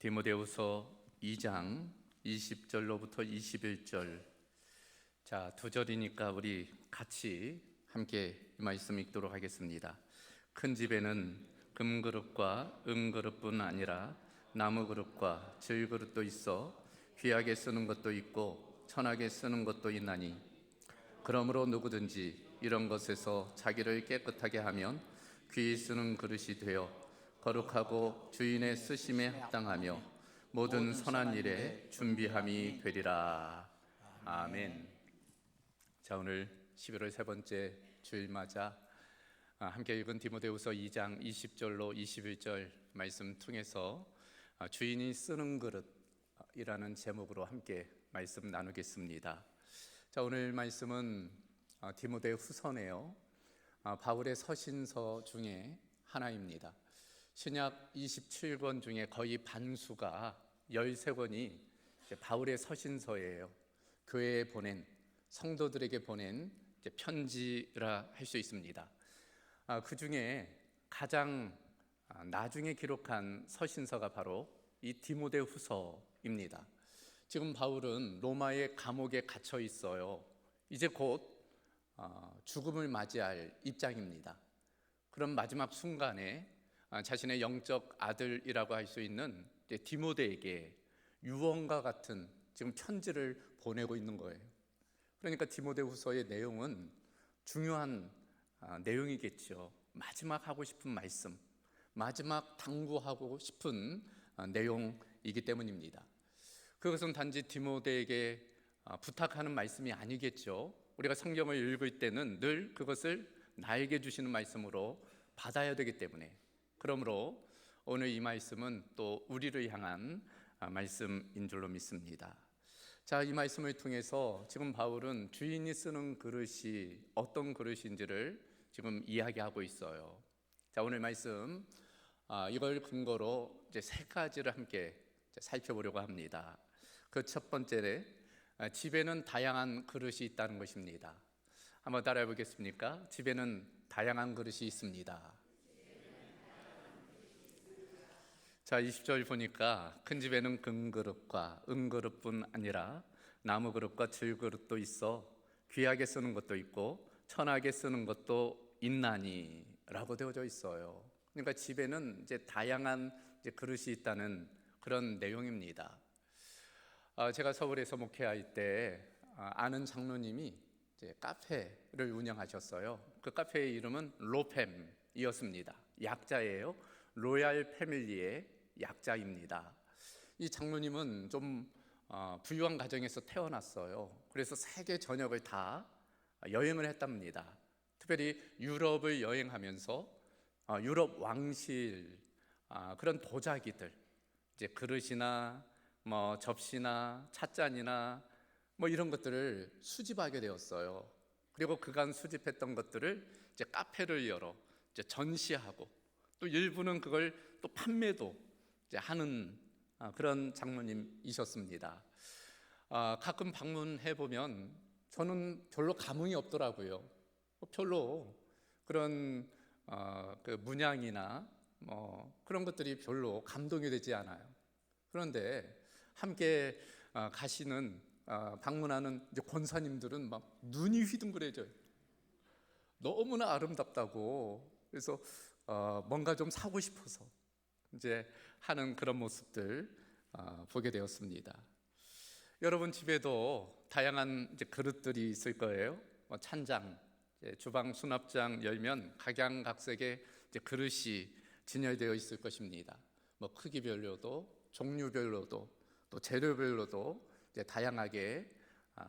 디모데후서 2장 20절로부터 21절. 자, 두 절이니까 우리 같이 함께 이 말씀 읽도록 하겠습니다. 큰 집에는 금그릇과 은그릇뿐 아니라 나무그릇과 질그릇도 있어 귀하게 쓰는 것도 있고 천하게 쓰는 것도 있나니, 그러므로 누구든지 이런 것에서 자기를 깨끗하게 하면 귀히 쓰는 그릇이 되어 거룩하고 주인의 쓰심에 합당하며 모든 선한 일에 준비함이 되리라. 아멘. 자, 오늘 11월 세 번째 주일 맞아 함께 읽은 디모데후서 2장 20절로 21절 말씀 통해서 주인이 쓰는 그릇이라는 제목으로 함께 말씀 나누겠습니다. 자, 오늘 말씀은 디모데 후서네요. 바울의 서신서 중에 하나입니다. 신약 27권 중에 거의 반수가 13권이 바울의 서신서예요. 교회에 보낸, 성도들에게 보낸 편지라 할 수 있습니다. 그 중에 가장 나중에 기록한 서신서가 바로 이 디모데 후서입니다. 지금 바울은 로마의 감옥에 갇혀 있어요. 이제 곧 죽음을 맞이할 입장입니다. 그런 마지막 순간에 자신의 영적 아들이라고 할 수 있는 디모데에게 유언과 같은 지금 편지를 보내고 있는 거예요. 그러니까 디모데 후서의 내용은 중요한 내용이겠죠. 마지막 하고 싶은 말씀, 마지막 당부하고 싶은 내용이기 때문입니다. 그것은 단지 디모데에게 부탁하는 말씀이 아니겠죠. 우리가 성경을 읽을 때는 늘 그것을 나에게 주시는 말씀으로 받아야 되기 때문에, 그러므로 오늘 이 말씀은 또 우리를 향한 말씀인 줄로 믿습니다. 자, 이 말씀을 통해서 지금 바울은 주인이 쓰는 그릇이 어떤 그릇인지를 지금 이야기하고 있어요. 자, 오늘 말씀 이걸 근거로 이제 세 가지를 함께 살펴보려고 합니다. 그 첫 번째는 집에는 다양한 그릇이 있다는 것입니다. 한번 따라해 보겠습니까? 집에는 다양한 그릇이 있습니다. 자, 20절 보니까 큰 집에는 금그릇과 은그릇뿐 아니라 나무그릇과 질그릇도 있어 귀하게 쓰는 것도 있고 천하게 쓰는 것도 있나니 라고 되어져 있어요. 그러니까 집에는 이제 다양한 그릇이 있다는 그런 내용입니다. 제가 서울에서 목회할 때 아는 장로님이 이제 카페를 운영하셨어요. 그 카페의 이름은 로팸이었습니다. 약자예요. 로얄 패밀리의 약자입니다. 이 장로님은 좀 부유한 가정에서 태어났어요. 그래서 세계 전역을 다 여행을 했답니다. 특별히 유럽을 여행하면서 유럽 왕실 그런 도자기들, 이제 그릇이나 뭐 접시나 찻잔이나 뭐 이런 것들을 수집하게 되었어요. 그리고 그간 수집했던 것들을 이제 카페를 열어 이제 전시하고 또 일부는 그걸 또 판매도 이제 하는 그런 장로님이셨습니다. 가끔 방문해 보면 저는 별로 감흥이 없더라고요. 별로 그런 그 문양이나 뭐 그런 것들이 별로 감동이 되지 않아요. 그런데 함께 가시는 방문하는 이제 권사님들은 막 눈이 휘둥그레져요. 너무나 아름답다고. 그래서 뭔가 좀 사고 싶어서 이제 하는 그런 모습들 보게 되었습니다. 여러분 집에도 다양한 이제 그릇들이 있을 거예요. 뭐 찬장, 주방 수납장 열면 각양각색의 이제 그릇이 진열되어 있을 것입니다. 뭐 크기별로도 종류별로도 또 재료별로도 이제 다양하게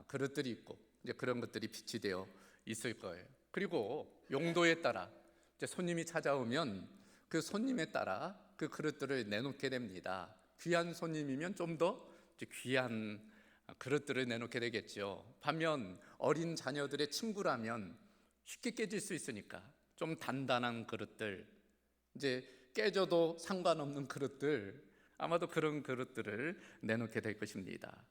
그릇들이 있고 이제 그런 것들이 비치되어 있을 거예요. 그리고 용도에 따라 이제 손님이 찾아오면 그 손님에 따라 그 그릇들을 내놓게 됩니다. 귀한 손님이면 좀 더 귀한 그릇들을 내놓게 되겠죠. 반면 어린 자녀들의 친구라면 쉽게 깨질 수 있으니까 좀 단단한 그릇들, 이제 깨져도 상관없는 그릇들, 아마도 그런 그릇들을 내놓게 될 것입니다.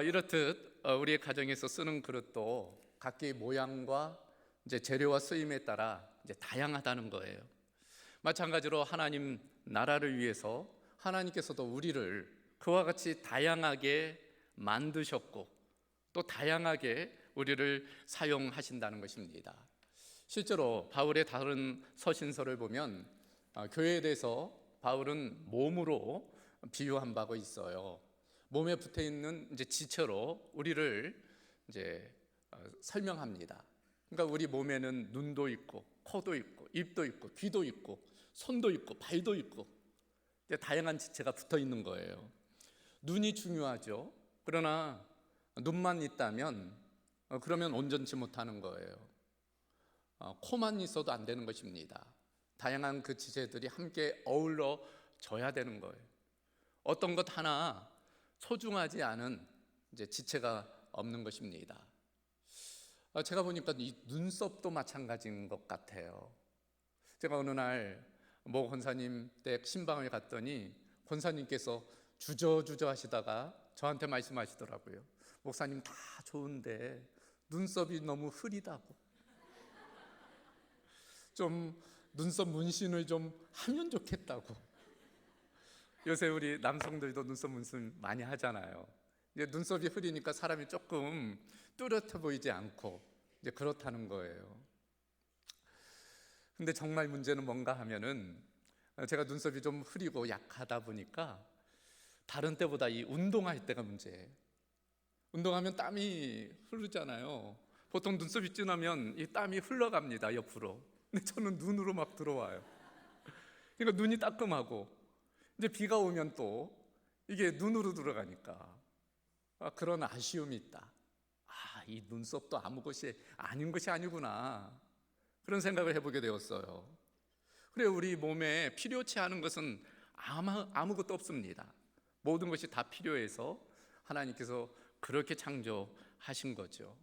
이렇듯 우리의 가정에서 쓰는 그릇도 각기 모양과 이제 재료와 쓰임에 따라 이제 다양하다는 거예요. 마찬가지로 하나님 나라를 위해서 하나님께서도 우리를 그와 같이 다양하게 만드셨고 또 다양하게 우리를 사용하신다는 것입니다. 실제로 바울의 다른 서신서를 보면 교회에 대해서 바울은 몸으로 비유한 바가 있어요. 몸에 붙어 있는 이제 지체로 우리를 이제 설명합니다. 그러니까 우리 몸에는 눈도 있고, 코도 있고, 입도 있고, 귀도 있고, 손도 있고, 발도 있고, 다양한 지체가 붙어 있는 거예요. 눈이 중요하죠. 그러나 눈만 있다면 그러면 온전치 못하는 거예요. 코만 있어도 안 되는 것입니다. 다양한 그 지체들이 함께 어우러져야 되는 거예요. 어떤 것 하나 소중하지 않은 이제 지체가 없는 것입니다. 제가 보니까 이 눈썹도 마찬가지인 것 같아요. 제가 어느 날 모 권사님 댁 신방을 갔더니 권사님께서 주저주저 하시다가 저한테 말씀하시더라고요. 목사님 다 좋은데 눈썹이 너무 흐리다고. 좀 눈썹 문신을 좀 하면 좋겠다고. 요새 우리 남성들도 눈썹 문신 많이 하잖아요. 이제 눈썹이 흐리니까 사람이 조금 뚜렷해 보이지 않고 이제 그렇다는 거예요. 근데 정말 문제는 뭔가 하면은 제가 눈썹이 좀 흐리고 약하다 보니까 다른 때보다 이 운동할 때가 문제예요. 운동하면 땀이 흐르잖아요. 보통 눈썹이 진하면 이 땀이 흘러갑니다, 옆으로. 근데 저는 눈으로 막 들어와요. 그러니까 눈이 따끔하고 이제 비가 오면 또 이게 눈으로 들어가니까 그런 아쉬움이 있다. 이 눈썹도 아무 것이 아닌 것이 아니구나. 그런 생각을 해보게 되었어요. 그래, 우리 몸에 필요치 않은 것은 아무것도 없습니다. 모든 것이 다 필요해서 하나님께서 그렇게 창조하신 거죠.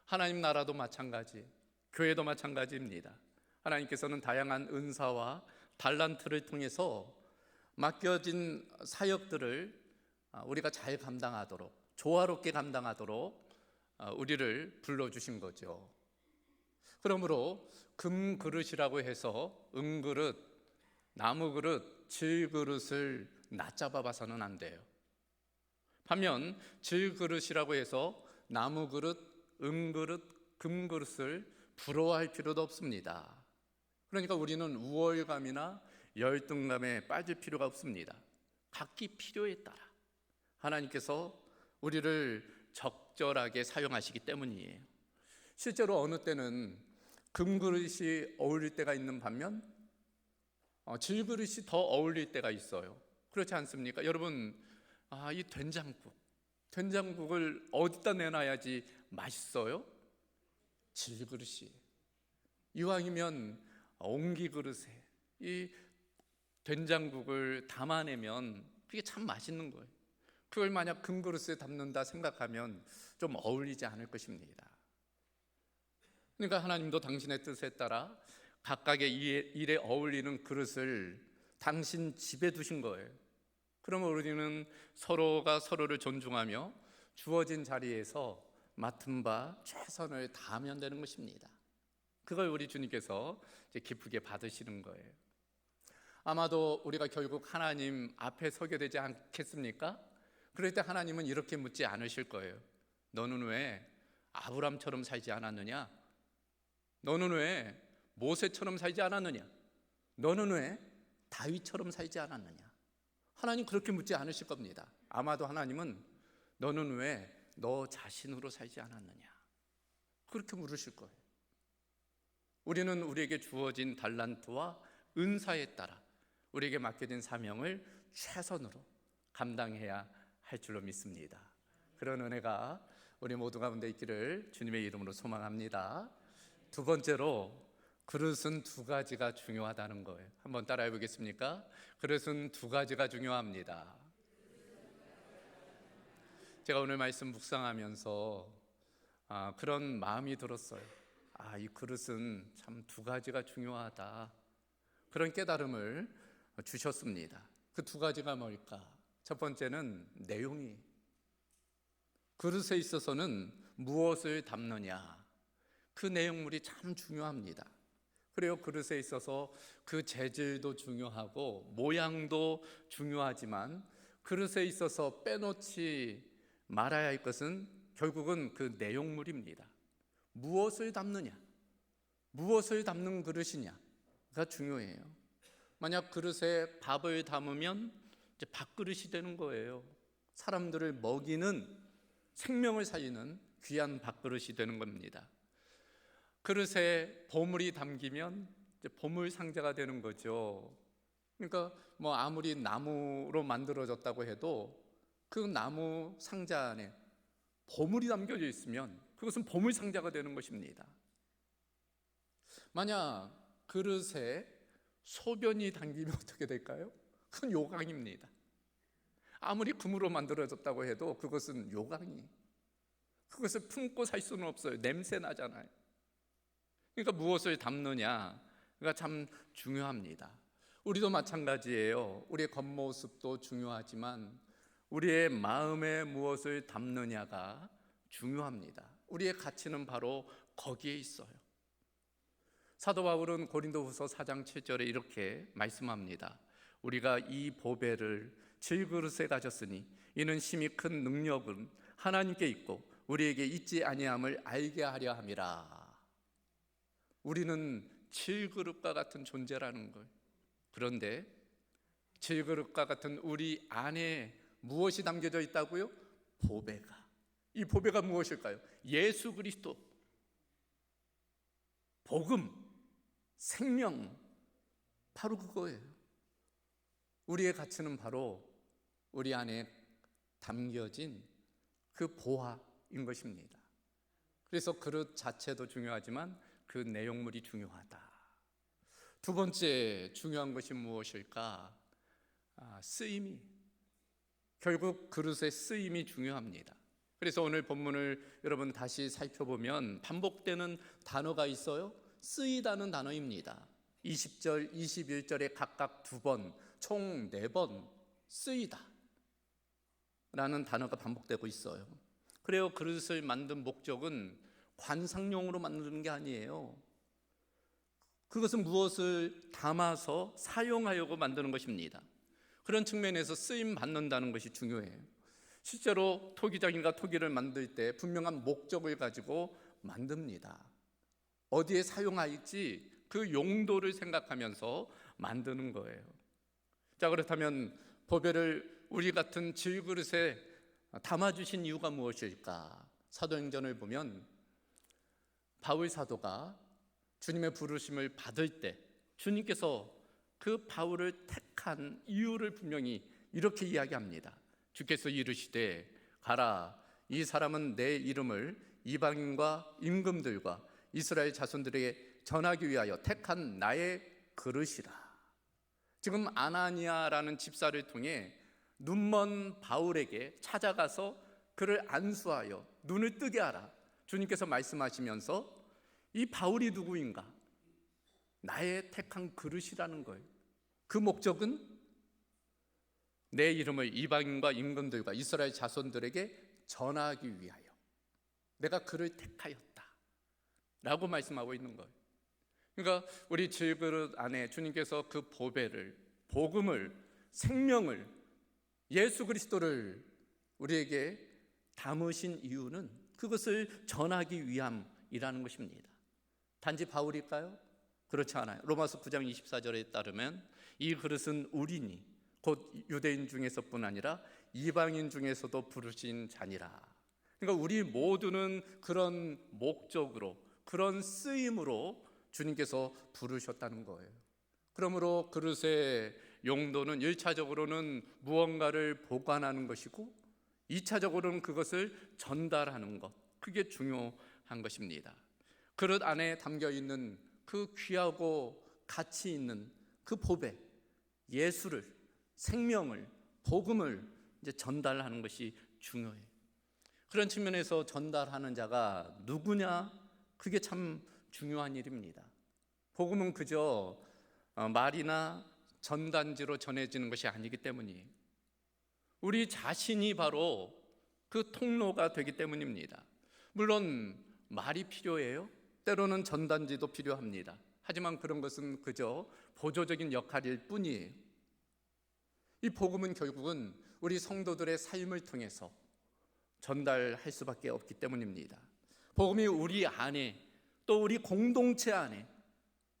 하나님 나라도 마찬가지, 교회도 마찬가지입니다. 하나님께서는 다양한 은사와 달란트를 통해서 맡겨진 사역들을 우리가 잘 감당하도록, 조화롭게 감당하도록 우리를 불러주신 거죠. 그러므로 금그릇이라고 해서 은그릇, 나무그릇, 질그릇을 낮잡아 봐서는 안 돼요. 반면 질그릇이라고 해서 나무그릇, 은그릇, 금그릇을 부러워할 필요도 없습니다. 그러니까 우리는 우월감이나 열등감에 빠질 필요가 없습니다. 각기 필요에 따라 하나님께서 우리를 적절하게 사용하시기 때문이에요. 실제로 어느 때는 금그릇이 어울릴 때가 있는 반면 질그릇이 더 어울릴 때가 있어요. 그렇지 않습니까? 여러분, 이 된장국을 어디다 내놔야지 맛있어요? 질그릇이. 이왕이면 옹기그릇에 이 된장국을 담아내면 그게 참 맛있는 거예요. 그걸 만약 금그릇에 담는다 생각하면 좀 어울리지 않을 것입니다. 그러니까 하나님도 당신의 뜻에 따라 각각의 일에 어울리는 그릇을 당신 집에 두신 거예요. 그러면 우리는 서로가 서로를 존중하며 주어진 자리에서 맡은 바 최선을 다하면 되는 것입니다. 그걸 우리 주님께서 이제 기쁘게 받으시는 거예요. 아마도 우리가 결국 하나님 앞에 서게 되지 않겠습니까? 그럴 때 하나님은 이렇게 묻지 않으실 거예요. 너는 왜 아브람처럼 살지 않았느냐? 너는 왜 모세처럼 살지 않았느냐? 너는 왜 다윗처럼 살지 않았느냐? 하나님 그렇게 묻지 않으실 겁니다. 아마도 하나님은 너는 왜 너 자신으로 살지 않았느냐? 그렇게 물으실 거예요. 우리는 우리에게 주어진 달란트와 은사에 따라 우리에게 맡겨진 사명을 최선으로 감당해야 할 줄로 믿습니다. 그런 은혜가 우리 모두 가운데 있기를 주님의 이름으로 소망합니다. 두 번째로, 그릇은 두 가지가 중요하다는 거예요. 한번 따라해 보겠습니까? 그릇은 두 가지가 중요합니다. 제가 오늘 말씀 묵상하면서 그런 마음이 들었어요. 이 그릇은 참 두 가지가 중요하다. 그런 깨달음을 주셨습니다. 그 두 가지가 뭘까? 첫 번째는 내용이, 그릇에 있어서는 무엇을 담느냐, 그 내용물이 참 중요합니다. 그래요. 그릇에 있어서 그 재질도 중요하고 모양도 중요하지만 그릇에 있어서 빼놓지 말아야 할 것은 결국은 그 내용물입니다. 무엇을 담느냐, 무엇을 담는 그릇이냐가 중요해요. 만약 그릇에 밥을 담으면 이제 밥그릇이 되는 거예요. 사람들을 먹이는, 생명을 살리는 귀한 밥그릇이 되는 겁니다. 그릇에 보물이 담기면 이제 보물 상자가 되는 거죠. 그러니까 뭐 아무리 나무로 만들어졌다고 해도 그 나무 상자 안에 보물이 담겨져 있으면 그것은 보물 상자가 되는 것입니다. 만약 그릇에 소변이 담기면 어떻게 될까요? 그건 요강입니다. 아무리 금으로 만들어졌다고 해도 그것은 요강이, 그것을 품고 살 수는 없어요. 냄새 나잖아요. 그러니까 무엇을 담느냐가 참 중요합니다. 우리도 마찬가지예요. 우리의 겉모습도 중요하지만 우리의 마음에 무엇을 담느냐가 중요합니다. 우리의 가치는 바로 거기에 있어요. 사도 바울은 고린도후서 4장 7절에 이렇게 말씀합니다. 우리가 이 보배를 질그릇에 가졌으니 이는 심히 큰 능력은 하나님께 있고 우리에게 있지 아니함을 알게 하려 함이라. 우리는 질그릇과 같은 존재라는 걸. 그런데 질그릇과 같은 우리 안에 무엇이 담겨져 있다고요? 보배가. 이 보배가 무엇일까요? 예수 그리스도, 복음, 생명, 바로 그거예요. 우리의 가치는 바로 우리 안에 담겨진 그 보화인 것입니다. 그래서 그릇 자체도 중요하지만 그 내용물이 중요하다. 두 번째 중요한 것이 무엇일까? 쓰임이. 결국 그릇의 쓰임이 중요합니다. 그래서 오늘 본문을 여러분 다시 살펴보면 반복되는 단어가 있어요. 쓰이다는 단어입니다. 20절, 21절에 각각 2번, 총 4번 쓰이다 라는 단어가 반복되고 있어요. 그래요. 그릇을 만든 목적은 관상용으로 만드는 게 아니에요. 그것은 무엇을 담아서 사용하려고 만드는 것입니다. 그런 측면에서 쓰임 받는다는 것이 중요해요. 실제로 토기장이가 토기를 만들 때 분명한 목적을 가지고 만듭니다. 어디에 사용할지 그 용도를 생각하면서 만드는 거예요. 자, 그렇다면 보배를 우리 같은 질그릇에 담아주신 이유가 무엇일까? 사도행전을 보면 바울 사도가 주님의 부르심을 받을 때 주님께서 그 바울을 택한 이유를 분명히 이렇게 이야기합니다. 주께서 이르시되 가라, 이 사람은 내 이름을 이방인과 임금들과 이스라엘 자손들에게 전하기 위하여 택한 나의 그릇이라. 지금 아나니아라는 집사를 통해 눈먼 바울에게 찾아가서 그를 안수하여 눈을 뜨게 하라, 주님께서 말씀하시면서 이 바울이 누구인가? 나의 택한 그릇이라는 거예요. 그 목적은 내 이름을 이방인과 임금들과 이스라엘 자손들에게 전하기 위하여 내가 그를 택하였다 라고 말씀하고 있는 거예요. 그러니까 우리 질그릇 안에 주님께서 그 보배를, 복음을, 생명을, 예수 그리스도를 우리에게 담으신 이유는 그것을 전하기 위함이라는 것입니다. 단지 바울일까요? 그렇지 않아요. 로마서 9장 24절에 따르면 이 그릇은 우리니 곧 유대인 중에서뿐 아니라 이방인 중에서도 부르신 자니라. 그러니까 우리 모두는 그런 목적으로, 그런 쓰임으로 주님께서 부르셨다는 거예요. 그러므로 그릇의 용도는 1차적으로는 무언가를 보관하는 것이고 2차적으로는 그것을 전달하는 것, 그게 중요한 것입니다. 그릇 안에 담겨있는 그 귀하고 가치 있는 그 보배, 예수를, 생명을, 복음을 이제 전달하는 것이 중요해요. 그런 측면에서 전달하는 자가 누구냐? 그게 참 중요한 일입니다. 복음은 그저 말이나 전단지로 전해지는 것이 아니기 때문이에요. 우리 자신이 바로 그 통로가 되기 때문입니다. 물론 말이 필요해요. 때로는 전단지도 필요합니다. 하지만 그런 것은 그저 보조적인 역할일 뿐이에요. 이 복음은 결국은 우리 성도들의 삶을 통해서 전달할 수밖에 없기 때문입니다. 복음이 우리 안에, 또 우리 공동체 안에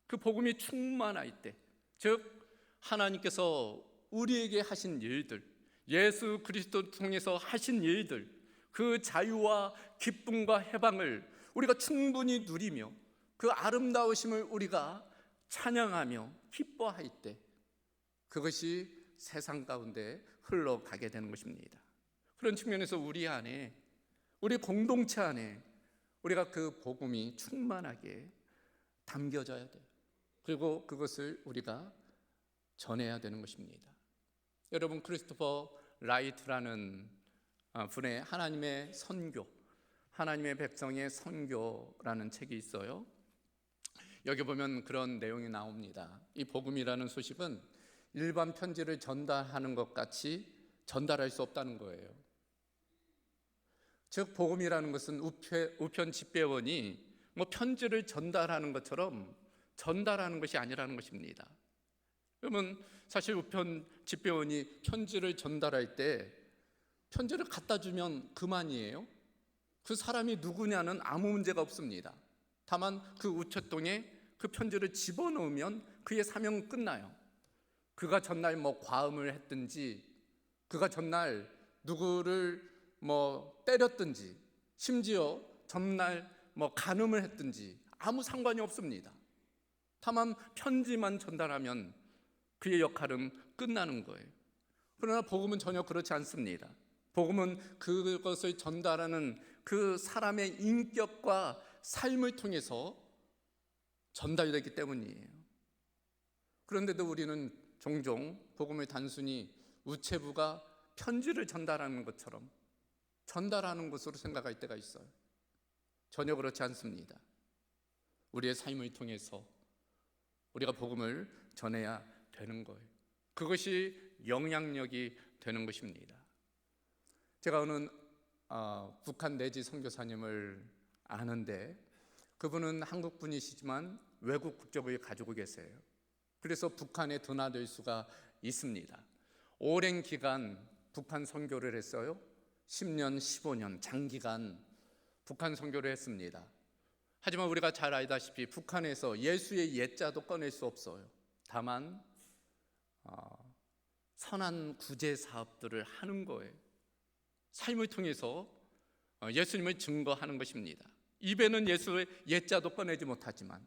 그 복음이 충만할 때, 즉 하나님께서 우리에게 하신 일들, 예수 그리스도 통해서 하신 일들, 그 자유와 기쁨과 해방을 우리가 충분히 누리며 그 아름다우심을 우리가 찬양하며 기뻐할 때, 그것이 세상 가운데 흘러가게 되는 것입니다. 그런 측면에서 우리 안에, 우리 공동체 안에 우리가 그 복음이 충만하게 담겨져야 돼요. 그리고 그것을 우리가 전해야 되는 것입니다. 여러분, 크리스토퍼 라이트라는 분의 하나님의 선교, 하나님의 백성의 선교라는 책이 있어요. 여기 보면 그런 내용이 나옵니다. 이 복음이라는 소식은 일반 편지를 전달하는 것 같이 전달할 수 없다는 거예요. 즉 복음이라는 것은 우편 집배원이 편지를 전달하는 것처럼 전달하는 것이 아니라는 것입니다. 그러면 사실 우편 집배원이 편지를 전달할 때 편지를 갖다 주면 그만이에요. 그 사람이 누구냐는 아무 문제가 없습니다. 다만 그 우체통에 그 편지를 집어넣으면 그의 사명은 끝나요. 그가 전날 과음을 했든지, 그가 전날 누구를 때렸든지, 심지어 전날 간음을 했든지 아무 상관이 없습니다. 다만 편지만 전달하면 그의 역할은 끝나는 거예요. 그러나 복음은 전혀 그렇지 않습니다. 복음은 그것을 전달하는 그 사람의 인격과 삶을 통해서 전달되기 때문이에요. 그런데도 우리는 종종 복음을 단순히 우체부가 편지를 전달하는 것처럼 전달하는 것으로 생각할 때가 있어요. 전혀 그렇지 않습니다. 우리의 삶을 통해서 우리가 복음을 전해야 되는 거예요. 그것이 영향력이 되는 것입니다. 제가 어느 북한 내지 선교사님을 아는데, 그분은 한국 분이시지만 외국 국적을 가지고 계세요. 그래서 북한에 드나들 수가 있습니다. 오랜 기간 북한 선교를 했어요. 10년, 15년 장기간 북한 선교를 했습니다. 하지만 우리가 잘 알다시피 북한에서 예수의 옛자도 꺼낼 수 없어요. 다만 선한 구제 사업들을 하는 거예요. 삶을 통해서 예수님을 증거하는 것입니다. 입에는 예수의 옛자도 꺼내지 못하지만.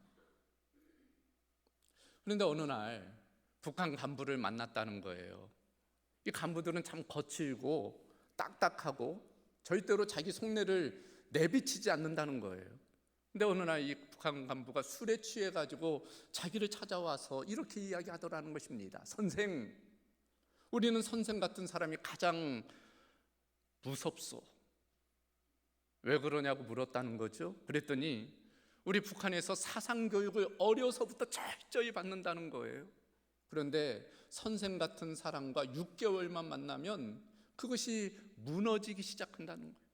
그런데 어느 날 북한 간부를 만났다는 거예요. 이 간부들은 참 거칠고 딱딱하고 절대로 자기 속내를 내비치지 않는다는 거예요. 근데 어느 날 이 북한 간부가 술에 취해가지고 자기를 찾아와서 이렇게 이야기하더라는 것입니다. 선생, 우리는 선생 같은 사람이 가장 무섭소. 왜 그러냐고 물었다는 거죠. 그랬더니 우리 북한에서 사상교육을 어려서부터 철저히 받는다는 거예요. 그런데 선생 같은 사람과 6개월만 만나면 그것이 무너지기 시작한다는 거예요.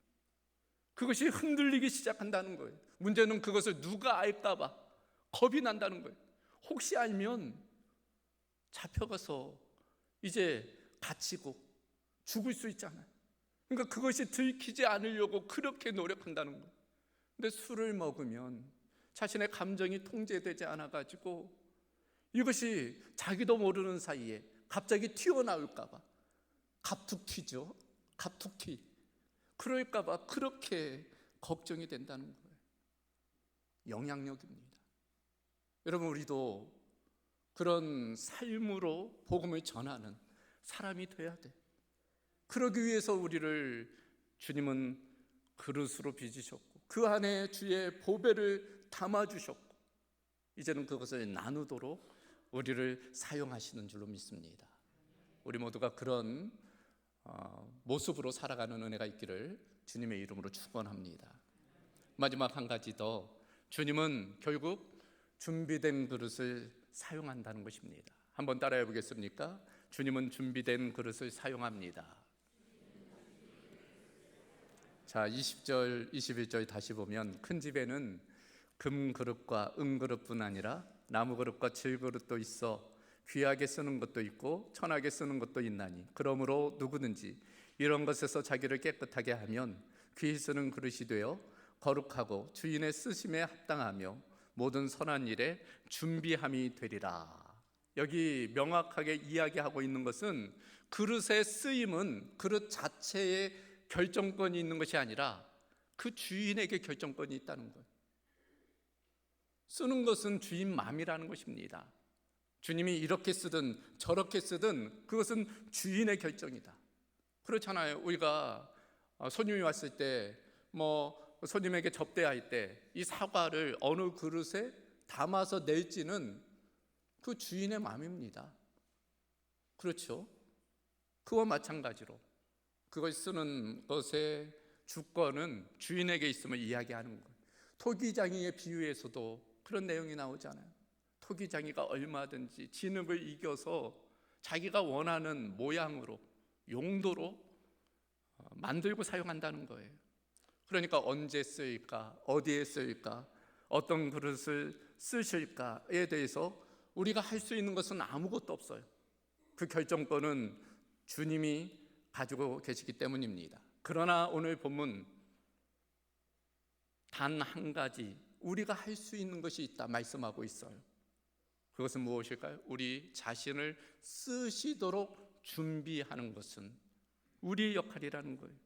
그것이 흔들리기 시작한다는 거예요. 문제는 그것을 누가 알까 봐 겁이 난다는 거예요. 혹시 알면 잡혀가서 이제 갇히고 죽을 수 있잖아요. 그러니까 그것이 들키지 않으려고 그렇게 노력한다는 거예요. 근데 술을 먹으면 자신의 감정이 통제되지 않아가지고 이것이 자기도 모르는 사이에 갑자기 튀어나올까 봐 갑툭 튀죠. 갑툭 튀. 그럴까 봐 그렇게 걱정이 된다는 거예요. 영향력입니다. 여러분, 우리도 그런 삶으로 복음을 전하는 사람이 돼야 돼. 그러기 위해서 우리를 주님은 그릇으로 빚으셨고 그 안에 주의 보배를 담아주셨고 이제는 그것을 나누도록 우리를 사용하시는 줄로 믿습니다. 우리 모두가 그런 모습으로 살아가는 은혜가 있기를 주님의 이름으로 축원합니다. 마지막 한 가지 더, 주님은 결국 준비된 그릇을 사용한다는 것입니다. 한번 따라해 보겠습니까? 주님은 준비된 그릇을 사용합니다. 자, 20절, 21절 다시 보면 큰 집에는 금 그릇과 은 그릇뿐 아니라 나무 그릇과 질그릇도 있어 귀하게 쓰는 것도 있고 천하게 쓰는 것도 있나니 그러므로 누구든지 이런 것에서 자기를 깨끗하게 하면 귀히 쓰는 그릇이 되어 거룩하고 주인의 쓰심에 합당하며 모든 선한 일에 준비함이 되리라. 여기 명확하게 이야기하고 있는 것은 그릇의 쓰임은 그릇 자체에 결정권이 있는 것이 아니라 그 주인에게 결정권이 있다는 거예요. 쓰는 것은 주인 마음이라는 것입니다. 주님이 이렇게 쓰든 저렇게 쓰든 그것은 주인의 결정이다. 그렇잖아요. 우리가 손님이 왔을 때 손님에게 접대할 때 이 사과를 어느 그릇에 담아서 낼지는 그 주인의 마음입니다. 그렇죠? 그와 마찬가지로 그걸 쓰는 것의 주권은 주인에게 있음을 이야기하는 거예요. 토기장이의 비유에서도 그런 내용이 나오잖아요. 토기장이가 얼마든지 진흙을 이겨서 자기가 원하는 모양으로 용도로 만들고 사용한다는 거예요. 그러니까 언제 쓰일까, 어디에 쓰일까, 어떤 그릇을 쓰실까에 대해서 우리가 할 수 있는 것은 아무것도 없어요. 그 결정권은 주님이 가지고 계시기 때문입니다. 그러나 오늘 본문 단 한 가지 우리가 할 수 있는 것이 있다 말씀하고 있어요. 그것은 무엇일까요? 우리 자신을 쓰시도록 준비하는 것은 우리의 역할이라는 거예요.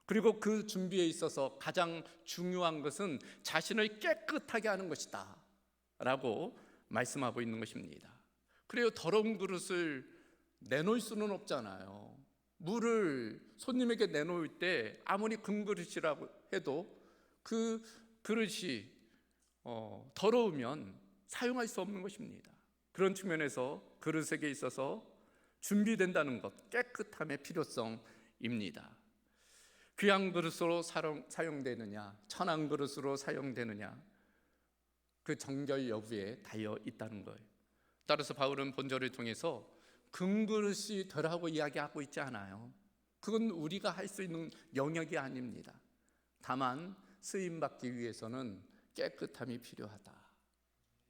그리고 그 준비에 있어서 가장 중요한 것은 자신을 깨끗하게 하는 것이다 라고 말씀하고 있는 것입니다. 그래요. 더러운 그릇을 내놓을 수는 없잖아요. 물을 손님에게 내놓을 때 아무리 금 그릇이라고 해도 그 그릇이 더러우면 사용할 수 없는 것입니다. 그런 측면에서 그릇에게 있어서 준비된다는 것, 깨끗함의 필요성입니다. 귀한 그릇으로 사용되느냐, 천한 그릇으로 사용되느냐, 그 정결 여부에 달려 있다는 거예요. 따라서 바울은 본절을 통해서 금그릇이 되라고 이야기하고 있지 않아요. 그건 우리가 할 수 있는 영역이 아닙니다. 다만 쓰임받기 위해서는 깨끗함이 필요하다.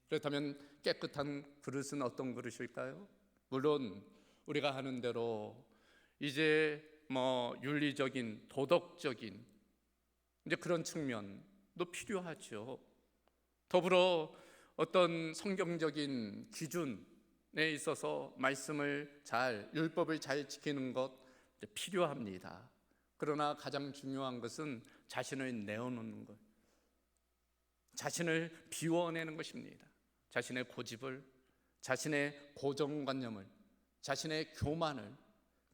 그렇다면 깨끗한 그릇은 어떤 그릇일까요? 물론 우리가 하는 대로 이제 윤리적인, 도덕적인 이제 그런 측면도 필요하죠. 더불어 어떤 성경적인 기준에 있어서 말씀을 율법을 잘 지키는 것 필요합니다. 그러나 가장 중요한 것은 자신을 내어놓는 것, 자신을 비워내는 것입니다. 자신의 고집을, 자신의 고정관념을, 자신의 교만을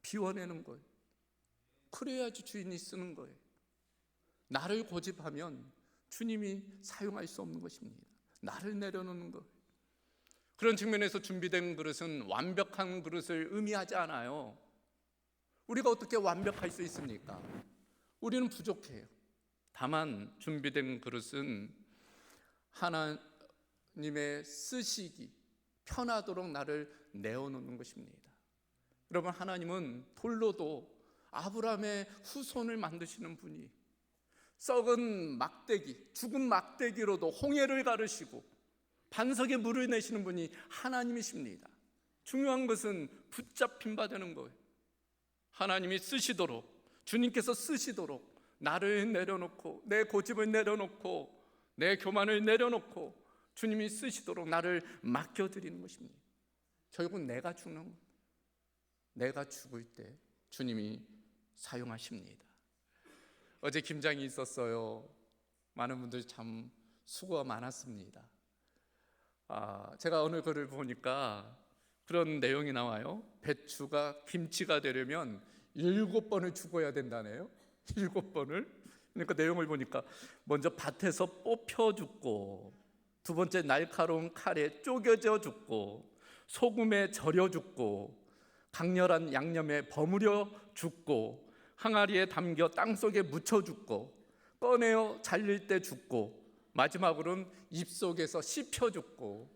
비워내는 거예요. 그래야지 주인이 쓰는 거예요. 나를 고집하면 주님이 사용할 수 없는 것입니다. 나를 내려놓는 것. 그런 측면에서 준비된 그릇은 완벽한 그릇을 의미하지 않아요. 우리가 어떻게 완벽할 수 있습니까? 우리는 부족해요. 다만 준비된 그릇은 하나님의 쓰시기 편하도록 나를 내어놓는 것입니다. 여러분, 하나님은 돌로도 아브라함의 후손을 만드시는 분이 썩은 막대기, 죽은 막대기로도 홍해를 가르시고 반석에 물을 내시는 분이 하나님이십니다. 중요한 것은 붙잡힌 바 되는 거예요. 하나님이 쓰시도록, 주님께서 쓰시도록 나를 내려놓고, 내 고집을 내려놓고, 내 교만을 내려놓고 주님이 쓰시도록 나를 맡겨드리는 것입니다. 결국 내가 죽는 것, 내가 죽을 때 주님이 사용하십니다. 어제 김장이 있었어요. 많은 분들 참 수고가 많았습니다. 제가 어느 글을 보니까 그런 내용이 나와요. 배추가 김치가 되려면 7번을 죽어야 된다네요. 7번을. 그러니까 내용을 보니까 먼저 밭에서 뽑혀 죽고, 두 번째 날카로운 칼에 쪼개져 죽고, 소금에 절여 죽고, 강렬한 양념에 버무려 죽고, 항아리에 담겨 땅속에 묻혀 죽고, 꺼내어 잘릴 때 죽고, 마지막으로는 입속에서 씹혀 죽고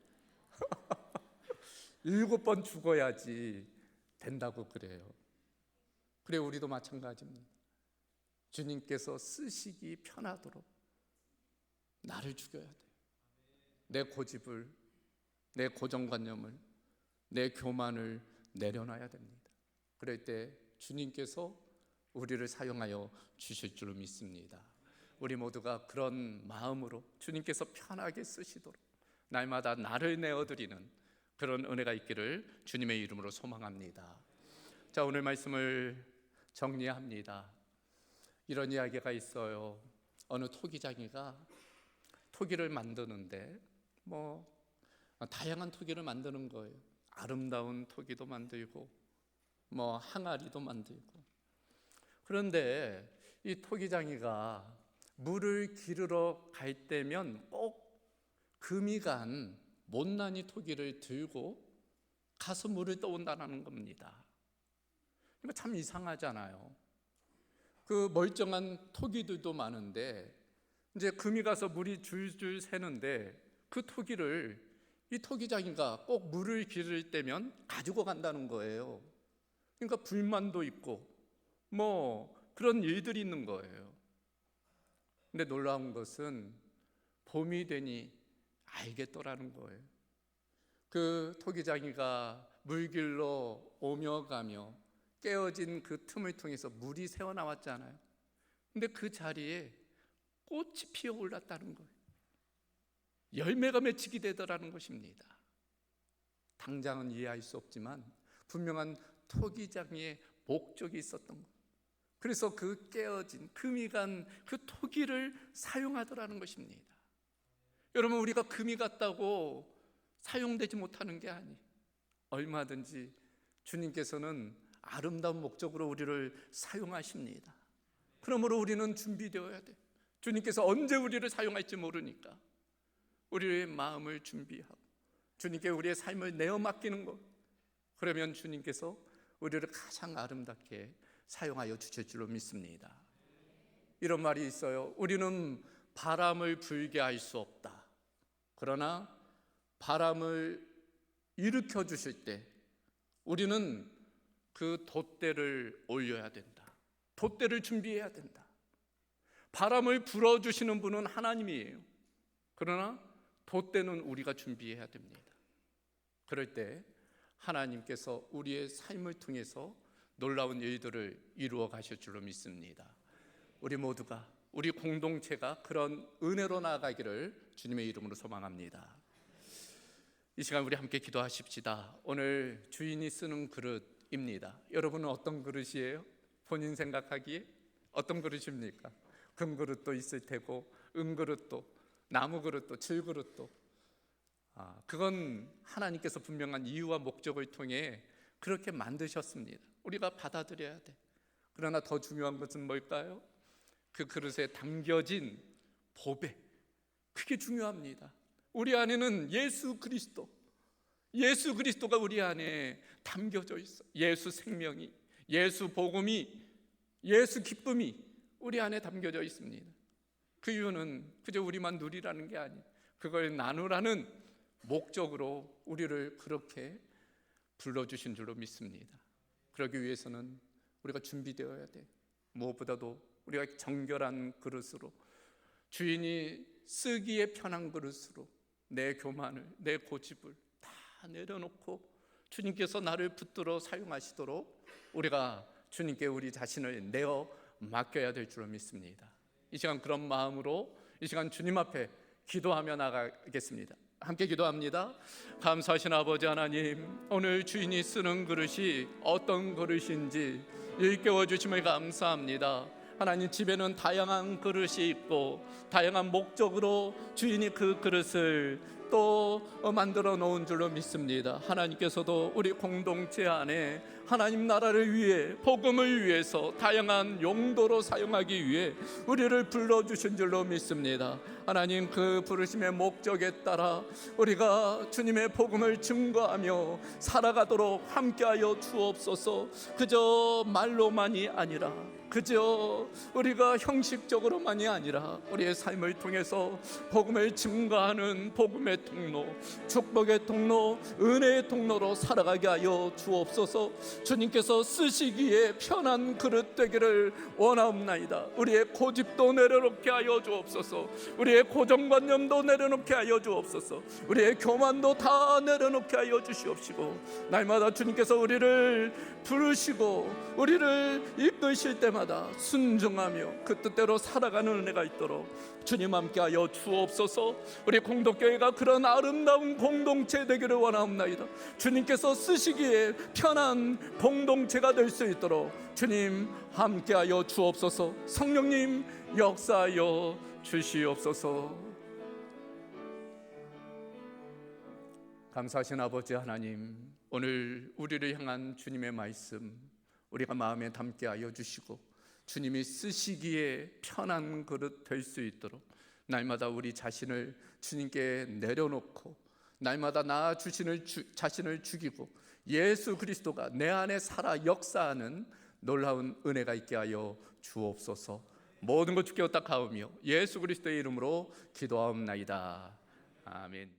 7번 죽어야지 된다고 그래요. 그래, 우리도 마찬가지입니다. 주님께서 쓰시기 편하도록 나를 죽여야 돼요. 내 고집을 내 고정관념을, 내 교만을 내려놔야 됩니다. 그럴 때 주님께서 우리를 사용하여 주실 줄 믿습니다. 우리 모두가 그런 마음으로 주님께서 편하게 쓰시도록 날마다 나를 내어드리는 그런 은혜가 있기를 주님의 이름으로 소망합니다. 자, 오늘 말씀을 정리합니다. 이런 이야기가 있어요. 어느 토기장이가 토기를 만드는데 다양한 토기를 만드는 거예요. 아름다운 토기도 만들고 항아리도 만들고. 그런데 이 토기장이가 물을 기르러 갈 때면 꼭 금이 간 못난이 토기를 들고 가서 물을 떠온다는 겁니다. 이거 참 이상하잖아요. 그 멀쩡한 토기들도 많은데 이제 금이 가서 물이 줄줄 새는데 그 토기를 이 토기장이가 꼭 물을 기를 때면 가지고 간다는 거예요. 그러니까 불만도 있고 그런 일들이 있는 거예요. 근데 놀라운 것은 봄이 되니 알겠더라는 거예요. 그 토기장이가 물길로 오며 가며 깨어진 그 틈을 통해서 물이 새어나왔잖아요. 근데 그 자리에 꽃이 피어 올랐다는 거예요. 열매가 맺히게 되더라는 것입니다. 당장은 이해할 수 없지만 분명한 토기장이의 목적이 있었던 거예요. 그래서 그 깨어진 금이 간 그 토기를 사용하더라는 것입니다. 여러분, 우리가 금이 갔다고 사용되지 못하는 게 아니에요. 얼마든지 주님께서는 아름다운 목적으로 우리를 사용하십니다. 그러므로 우리는 준비되어야 돼요. 주님께서 언제 우리를 사용할지 모르니까 우리의 마음을 준비하고 주님께 우리의 삶을 내어 맡기는 것, 그러면 주님께서 우리를 가장 아름답게 사용하여 주실 줄로 믿습니다. 이런 말이 있어요. 우리는 바람을 불게 할 수 없다. 그러나 바람을 일으켜 주실 때 우리는 그 돛대를 올려야 된다. 돛대를 준비해야 된다. 바람을 불어주시는 분은 하나님이에요. 그러나 돛대는 우리가 준비해야 됩니다. 그럴 때 하나님께서 우리의 삶을 통해서 놀라운 일들을 이루어 가실 줄로 믿습니다. 우리 모두가, 우리 공동체가 그런 은혜로 나아가기를 주님의 이름으로 소망합니다. 이 시간 우리 함께 기도하십시다. 오늘 주인이 쓰는 그릇입니다. 여러분은 어떤 그릇이에요? 본인 생각하기에 어떤 그릇입니까? 금그릇도 있을 테고 은그릇도, 나무 그릇도, 질그릇도. 그건 하나님께서 분명한 이유와 목적을 통해 그렇게 만드셨습니다. 우리가 받아들여야 돼. 그러나 더 중요한 것은 뭘까요? 그 그릇에 담겨진 보배, 그게 중요합니다. 우리 안에는 예수 그리스도가 우리 안에 담겨져 있어. 예수 생명이, 예수 복음이, 예수 기쁨이 우리 안에 담겨져 있습니다. 그 이유는 그저 우리만 누리라는 게 아니에요. 그걸 나누라는 목적으로 우리를 그렇게 불러주신 줄로 믿습니다. 그러기 위해서는 우리가 준비되어야 돼. 무엇보다도 우리가 정결한 그릇으로, 주인이 쓰기에 편한 그릇으로 내 교만을, 내 고집을 다 내려놓고 주님께서 나를 붙들어 사용하시도록 우리가 주님께 우리 자신을 내어 맡겨야 될 줄로 믿습니다. 이 시간 그런 마음으로 이 시간 주님 앞에 기도하며 나가겠습니다. 함께 기도합니다. 감사하신 아버지 하나님, 오늘 주인이 쓰는 그릇이 어떤 그릇인지 일깨워 주심을 감사합니다. 하나님, 집에는 다양한 그릇이 있고 다양한 목적으로 주인이 그 그릇을 또 만들어 놓은 줄로 믿습니다. 하나님께서도 우리 공동체 안에 하나님 나라를 위해, 복음을 위해서 다양한 용도로 사용하기 위해 우리를 불러주신 줄로 믿습니다. 하나님, 그 부르심의 목적에 따라 우리가 주님의 복음을 증거하며 살아가도록 함께하여 주옵소서. 그저 말로만이 아니라, 그저 우리가 형식적으로만이 아니라 우리의 삶을 통해서 복음을 증거하는 복음의 통로, 축복의 통로, 은혜의 통로로 살아가게 하여 주옵소서. 주님께서 쓰시기에 편한 그릇 되기를 원하옵나이다. 우리의 고집도 내려놓게 하여 주옵소서. 우리의 우리의 고정관념도 내려놓게 하여 주옵소서. 우리의 교만도 다 내려놓게 하여 주시옵시고, 날마다 주님께서 우리를 부르시고 우리를 이끄실 때마다 순종하며 그 뜻대로 살아가는 은혜가 있도록 주님 함께 하여 주옵소서. 우리 공동교회가 그런 아름다운 공동체 되기를 원하옵나이다. 주님께서 쓰시기에 편한 공동체가 될 수 있도록 주님 함께 하여 주옵소서. 성령님 역사하여 주시옵소서. 감사하신 아버지 하나님, 오늘 우리를 향한 주님의 말씀 우리가 마음에 담게 하여 주시고 주님이 쓰시기에 편한 그릇 될 수 있도록 날마다 우리 자신을 주님께 내려놓고 날마다 나 자신을 죽이고 예수 그리스도가 내 안에 살아 역사하는 놀라운 은혜가 있게 하여 주옵소서. 모든 것 주께 의탁하오며 예수 그리스도의 이름으로 기도하옵나이다. 아멘.